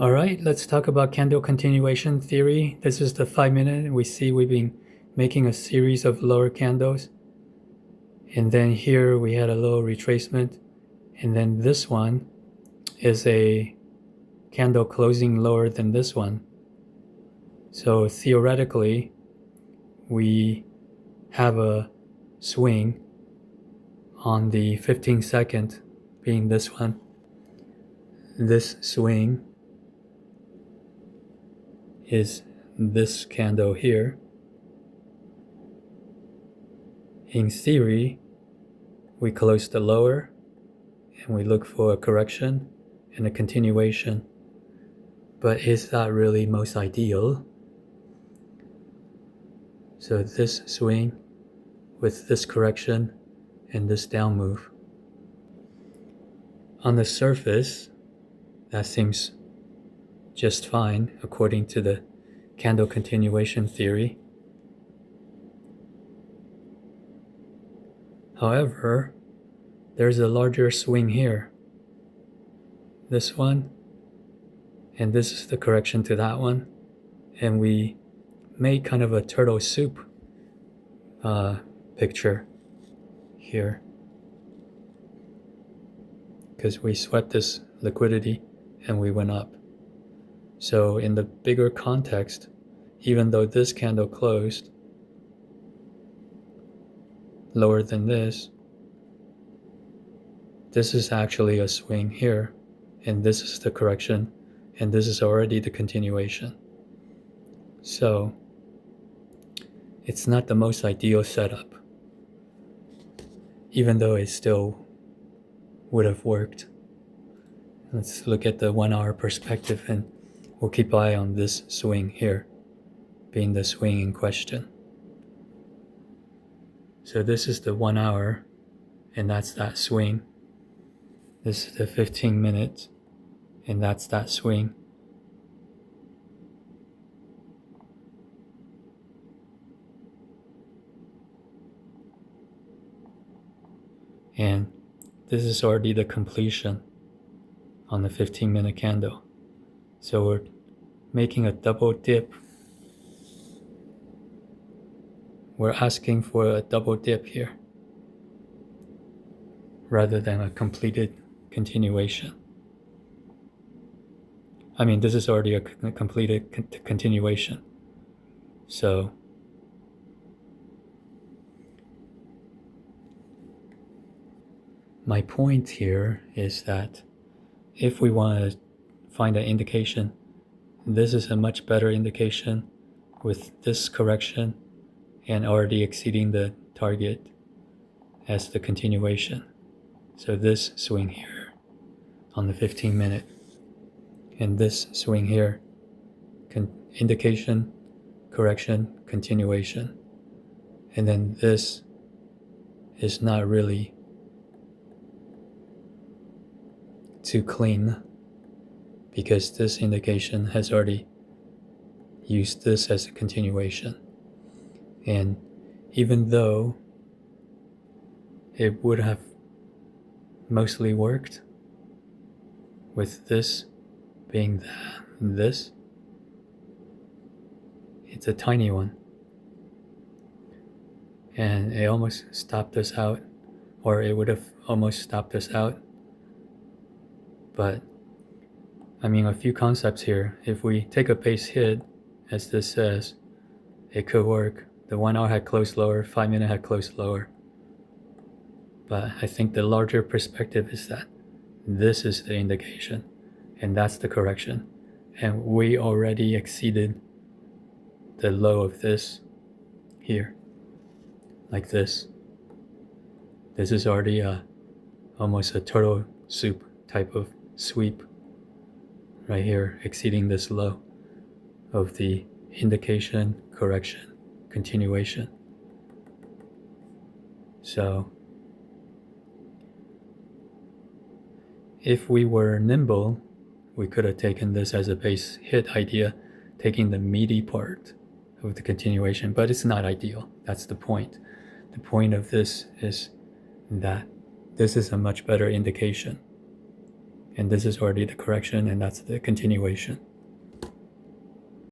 All right, let's talk about candle continuation theory. This is the 5-minute. We see we've been making a series of lower candles. And then here we had a little retracement. And then this one is a candle closing lower than this one. So theoretically, we have a swing on the 15-second being this one. This swing is this candle here. In theory, we close the lower and we look for a correction and a continuation. But is that really most ideal? So this swing with this correction and this down move. On the surface, that seems just fine according to the candle continuation theory. However, there's a larger swing here. This one, and this is the correction to that one. And we made kind of a turtle soup picture here, because we swept this liquidity and we went up. So in the bigger context, even though this candle closed lower than this is actually a swing here, and this is the correction, and this is already the continuation. So it's not the most ideal setup, even though it still would have worked. Let's look at the 1 hour perspective, and we'll keep eye on this swing here, being the swing in question. So this is the 1 hour, and that's that swing. This is the 15 minutes, and that's that swing. And this is already the completion on the 15-minute candle. So we're making a double dip. We're asking for a double dip here rather than a completed continuation. I mean, this is already a completed continuation. So my point here is that if we want to find an indication, this is a much better indication with this correction and already exceeding the target as the continuation. So this swing here on the 15-minute and this swing here, indication, correction, continuation. And then this is not really too clean, because this indication has already used this as a continuation. And even though it would have mostly worked with this being this, it's a tiny one. And it almost stopped us out, or it would have almost stopped us out. But I mean, a few concepts here. If we take a base hit, as this says, it could work. The 1 hour had closed lower, 5-minute had closed lower. But I think the larger perspective is that this is the indication, and that's the correction. And we already exceeded the low of this here, like this. This is already almost a turtle soup type of sweep right here, exceeding this low of the indication, correction, continuation. So if we were nimble, we could have taken this as a base hit idea, taking the meaty part of the continuation, but it's not ideal. That's the point. The point of this is that this is a much better indication. and this is already the correction, and that's the continuation.